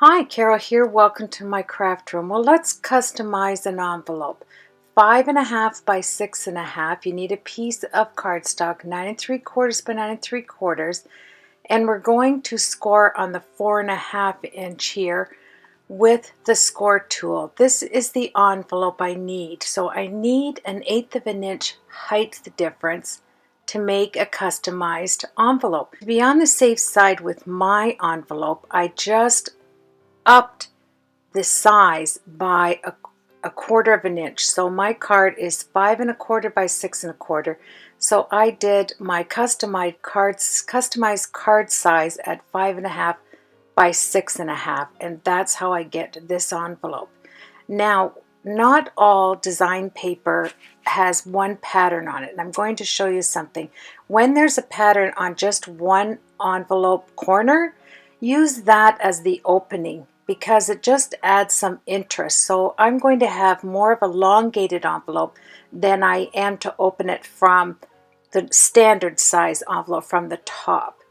Hi, Carol here. Welcome to my craft room. Well, let's customize an envelope. 5.5 by 6.5. You need a piece of cardstock, 9 3/4 by 9 3/4, and we're going to score on the 4.5 inch here with the score tool. This is the envelope I need. So I need an 1/8 of an inch height difference to make a customized envelope. To be on the safe side with my envelope, I just upped the size by a 1/4 of an inch. So my card is 5 1/4 by 6 1/4. So I did my customized card size at 5.5 by 6.5, and that's how I get this envelope. Now, not all design paper has one pattern on it, and I'm going to show you something. When there's a pattern on just one envelope corner, use that as the opening because it just adds some interest. So I'm going to have more of a elongated envelope than I am to open it from the standard size envelope from the top.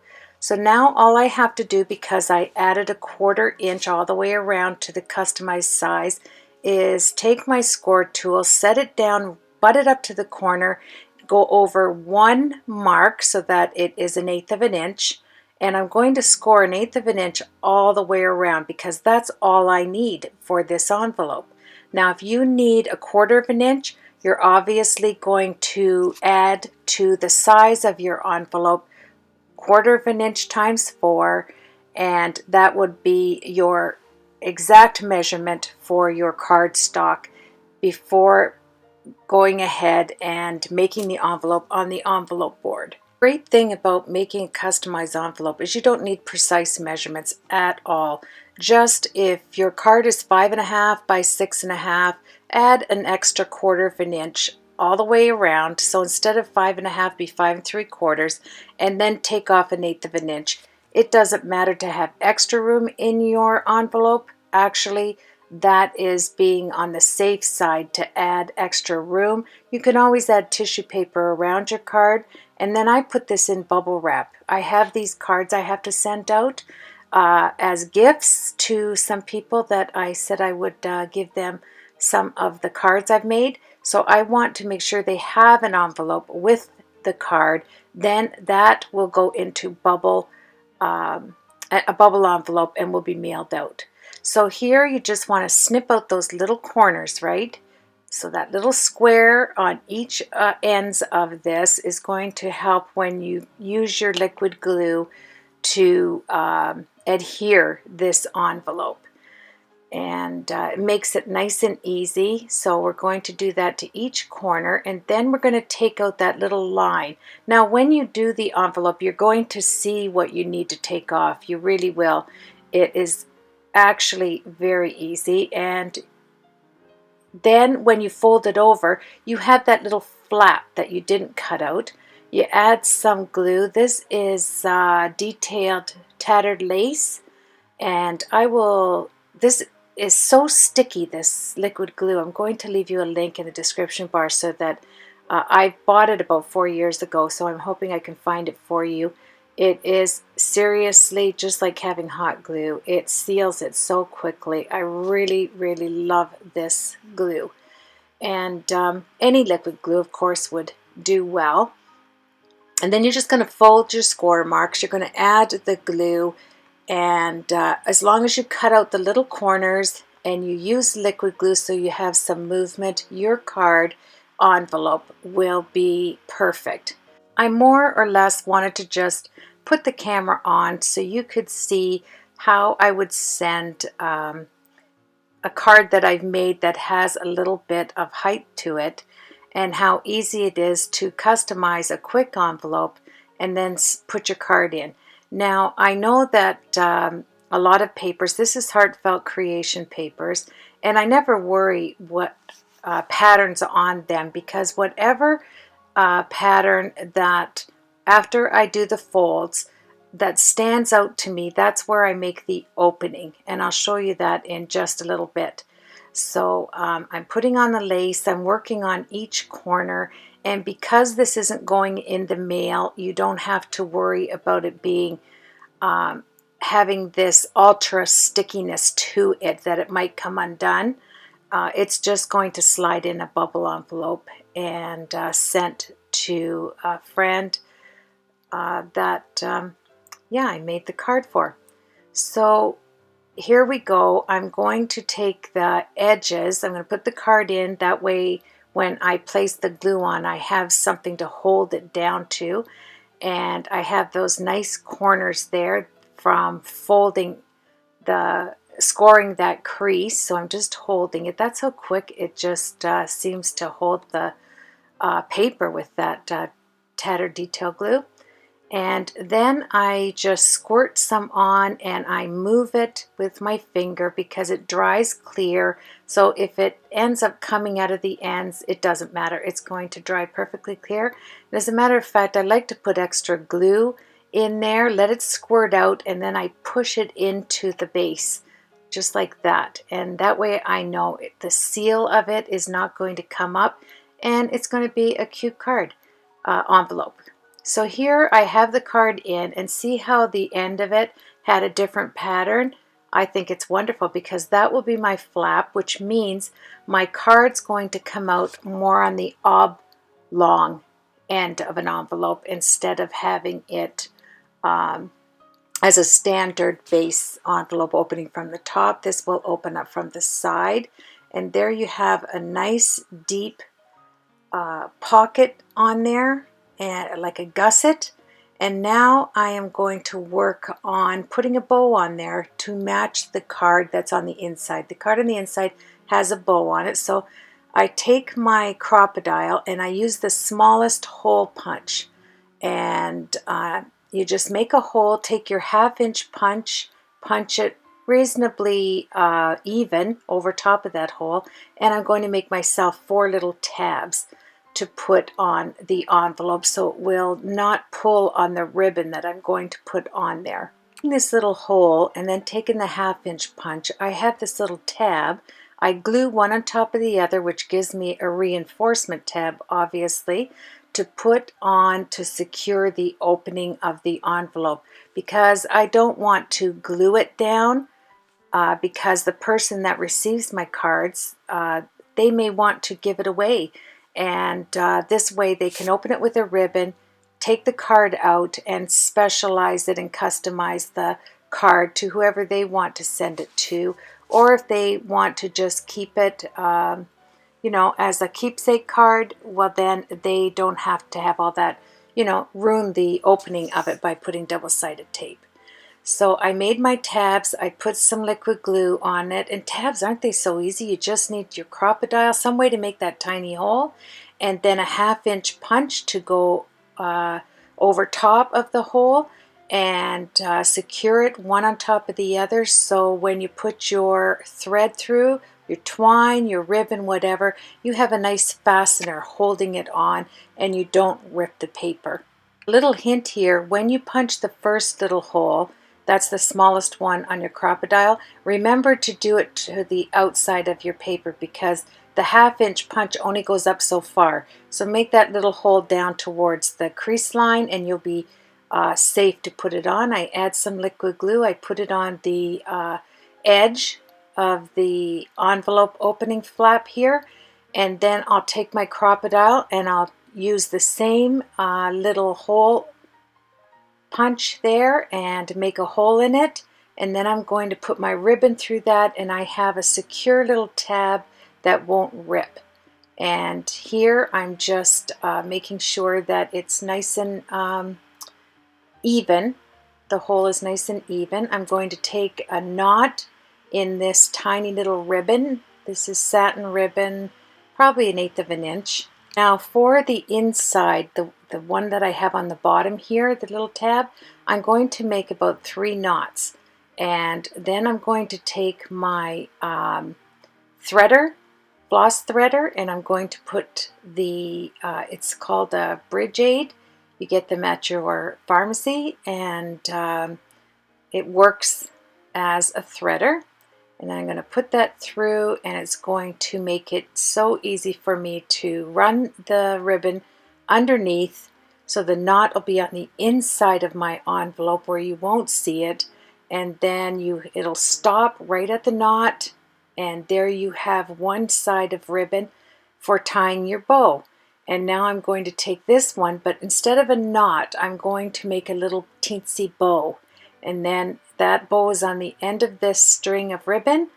So now all I have to do, because I added a 1/4 inch all the way around to the customized size, is take my score tool, set it down, butt it up to the corner, go over one mark so that it is 1/8 of an inch, and I'm going to score 1/8 of an inch all the way around because that's all I need for this envelope. Now if you need a 1/4 of an inch, you're obviously going to add to the size of your envelope 1/4 of an inch times 4, and that would be your exact measurement for your cardstock before going ahead and making the envelope on the envelope board. Great thing about making a customized envelope is you don't need precise measurements at all. Just if your card is 5.5 by 6.5, add an extra 1/4 of an inch all the way around. So instead of 5.5, be 5 3/4, and then take off 1/8 of an inch. It doesn't matter to have extra room in your envelope. Actually, that is being on the safe side to add extra room. You can always add tissue paper around your card, and then I put this in bubble wrap. I have these cards I have to send out as gifts to some people that I said I would give them some of the cards I've made. So I want to make sure they have an envelope with the card. Then that will go into a bubble envelope and will be mailed out. So here you just want to snip out those little corners, right? So that little square on each ends of this is going to help when you use your liquid glue to adhere this envelope. And it makes it nice and easy. So we're going to do that to each corner, and then we're going to take out that little line. Now when you do the envelope, you're going to see what you need to take off. You really will. It is actually very easy. And then when you fold it over, you have that little flap that you didn't cut out. You add some glue. This is detailed tattered lace, and this is so sticky, this liquid glue. I'm going to leave you a link in the description bar so that I bought it about 4 years ago, so I'm hoping I can find it for you. It is seriously just like having hot glue. It seals it so quickly. I really, really love this glue. And any liquid glue, of course, would do well. And then you're just going to fold your score marks. You're going to add the glue, and as long as you cut out the little corners and you use liquid glue so you have some movement, your card envelope will be perfect. I more or less wanted to just put the camera on so you could see how I would send a card that I've made that has a little bit of height to it, and how easy it is to customize a quick envelope and then put your card in. Now I know that a lot of papers, this is Heartfelt Creation papers, and I never worry what patterns on them, because whatever pattern that after I do the folds that stands out to me, that's where I make the opening, and I'll show you that in just a little bit. So I'm putting on the lace, I'm working on each corner, and because this isn't going in the mail, you don't have to worry about it being having this ultra stickiness to it that it might come undone. It's just going to slide in a bubble envelope and sent to a friend that yeah, I made the card for. So here we go. I'm going to take the edges. I'm going to put the card in. That way when I place the glue on, I have something to hold it down to. And I have those nice corners there from folding scoring that crease. So I'm just holding it. That's how quick it just seems to hold the paper with that tattered detail glue. And then I just squirt some on and I move it with my finger because it dries clear. So if it ends up coming out of the ends, it doesn't matter. It's going to dry perfectly clear. And as a matter of fact, I like to put extra glue in there, let it squirt out, and then I push it into the base just like that. And that way I know the seal of it is not going to come up and it's going to be a cute card envelope. So here I have the card in, and see how the end of it had a different pattern. I think it's wonderful because that will be my flap, which means my card's going to come out more on the oblong end of an envelope instead of having it as a standard base envelope opening from the top. This will open up from the side, and there you have a nice deep pocket on there, and like a gusset. And now I am going to work on putting a bow on there to match the card that's on the inside. The card on the inside has a bow on it, so I take my crocodile and I use the smallest hole punch, and you just make a hole, take your 1/2 inch punch, punch it reasonably even over top of that hole, and I'm going to make myself 4 little tabs to put on the envelope so it will not pull on the ribbon that I'm going to put on there. This little hole and then taking the 1/2 inch punch, I have this little tab. I glue one on top of the other, which gives me a reinforcement tab, obviously, to put on to secure the opening of the envelope, because I don't want to glue it down because the person that receives my cards, they may want to give it away. And this way they can open it with a ribbon, take the card out, and specialize it and customize the card to whoever they want to send it to. Or if they want to just keep it, you know, as a keepsake card, well then they don't have to have all that, you know, ruin the opening of it by putting double-sided tape. So I made my tabs, I put some liquid glue on it, and tabs, aren't they so easy? You just need your crocodile, some way to make that tiny hole, and then a 1/2 inch punch to go over top of the hole, and secure it one on top of the other, so when you put your thread through, your twine, your ribbon, whatever, you have a nice fastener holding it on and you don't rip the paper. Little hint here, when you punch the first little hole, that's the smallest one on your crocodile, remember to do it to the outside of your paper because the 1/2 inch punch only goes up so far. So make that little hole down towards the crease line and you'll be safe to put it on. I add some liquid glue. I put it on the edge of the envelope opening flap here, and then I'll take my crocodile and I'll use the same little hole punch there and make a hole in it, and then I'm going to put my ribbon through that, and I have a secure little tab that won't rip. And here I'm just making sure that it's nice and even. The hole is nice and even. I'm going to take a knot in this tiny little ribbon. This is satin ribbon, probably 1/8 of an inch. Now for the inside, the one that I have on the bottom here, the little tab, I'm going to make about 3 knots. And then I'm going to take my threader, floss threader, and I'm going to put the, it's called a bridge aid. You get them at your pharmacy, and it works as a threader. And I'm going to put that through, and it's going to make it so easy for me to run the ribbon underneath, so the knot will be on the inside of my envelope where you won't see it, and then it'll stop right at the knot, and there you have one side of ribbon for tying your bow. And now I'm going to take this one, but instead of a knot, I'm going to make a little teensy bow. And then that bow is on the end of this string of ribbon.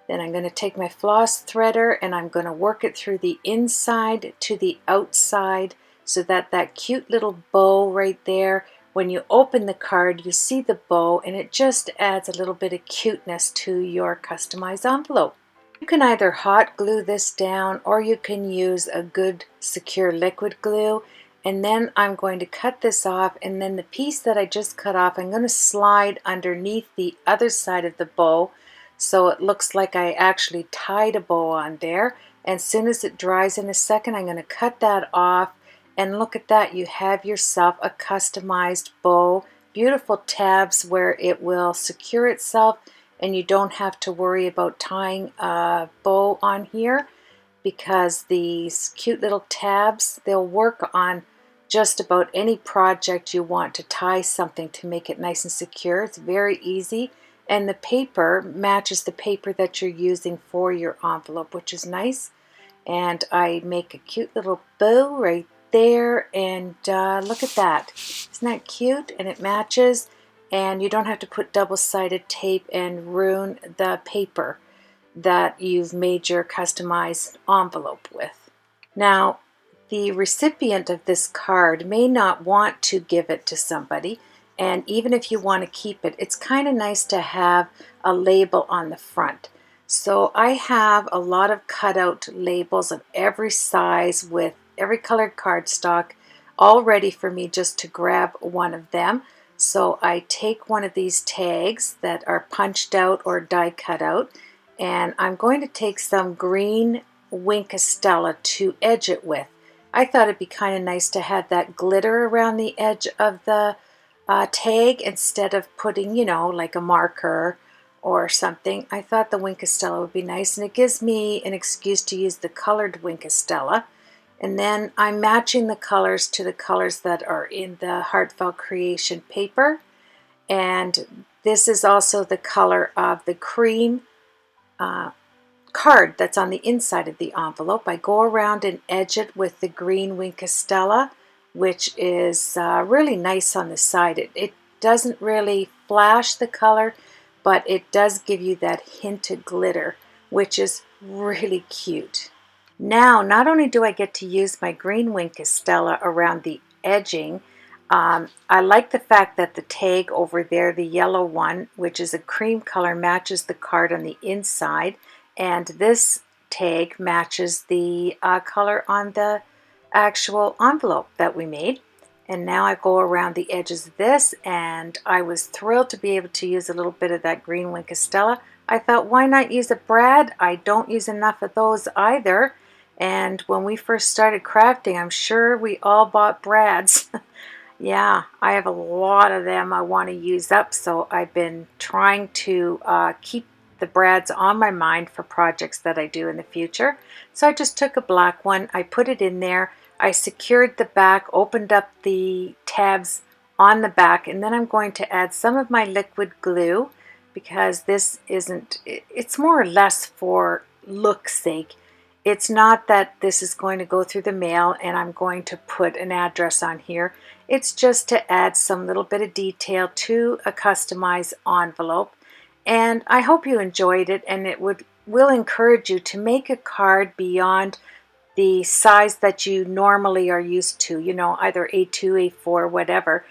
Then I'm going to take my floss threader and I'm going to work it through the inside to the outside so that that cute little bow right there, when you open the card, you see the bow, and it just adds a little bit of cuteness to your customized envelope. You can either hot glue this down or you can use a good secure liquid glue. And then I'm going to cut this off, and then the piece that I just cut off, I'm going to slide underneath the other side of the bow so it looks like I actually tied a bow on there. And as soon as it dries in a second, I'm going to cut that off, and look at that, you have yourself a customized bow. Beautiful tabs where it will secure itself, and you don't have to worry about tying a bow on here, because these cute little tabs, they'll work on just about any project you want to tie something to make it nice and secure. It's very easy, and the paper matches the paper that you're using for your envelope, which is nice. And I make a cute little bow right there, and look at that. Isn't that cute? And it matches, and you don't have to put double-sided tape and ruin the paper that you've made your customized envelope with. Now, the recipient of this card may not want to give it to somebody, and even if you want to keep it, it's kind of nice to have a label on the front. So I have a lot of cutout labels of every size with every colored cardstock all ready for me just to grab one of them. So I take one of these tags that are punched out or die cut out, and I'm going to take some green Wink Estella to edge it with. I thought it'd be kind of nice to have that glitter around the edge of the tag instead of putting, you know, like a marker or something. I thought the Wink Estella would be nice, and it gives me an excuse to use the colored Wink Estella. And then I'm matching the colors to the colors that are in the Heartfelt Creation paper. And this is also the color of the cream card that's on the inside of the envelope. I go around and edge it with the green Wink Estella, which is really nice on the side. It doesn't really flash the color, but it does give you that hint of glitter, which is really cute. Now, not only do I get to use my green Wink Estella around the edging, I like the fact that the tag over there, the yellow one, which is a cream color, matches the card on the inside, and this tag matches the color on the actual envelope that we made. And now I go around the edges of this, and I was thrilled to be able to use a little bit of that green Wink Estella. I thought, why not use a brad? I don't use enough of those either. And when we first started crafting, I'm sure we all bought brads. Yeah, I have a lot of them I want to use up, so I've been trying to keep the brads on my mind for projects that I do in the future. So I just took a black one, I put it in there, I secured the back, opened up the tabs on the back, and then I'm going to add some of my liquid glue, because this isn't, it's more or less for look's sake. It's not that this is going to go through the mail and I'm going to put an address on here. It's just to add some little bit of detail to a customized envelope. And I hope you enjoyed it, and it will encourage you to make a card beyond the size that you normally are used to, you know, either A2, A4, whatever.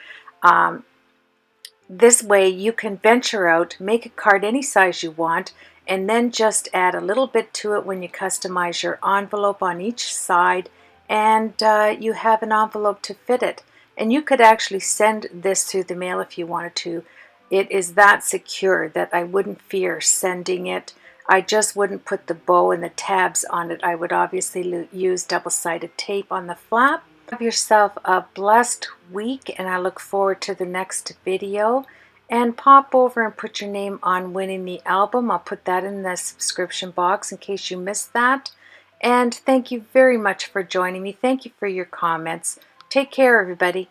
This way you can venture out, make a card any size you want, and then just add a little bit to it when you customize your envelope on each side, and you have an envelope to fit it. And you could actually send this through the mail if you wanted to. It is that secure that I wouldn't fear sending it. I just wouldn't put the bow and the tabs on it. I would obviously use double-sided tape on the flap. Have yourself a blessed week, and I look forward to the next video. And pop over and put your name on winning the album. I'll put that in the subscription box in case you missed that. And thank you very much for joining me. Thank you for your comments. Take care, everybody.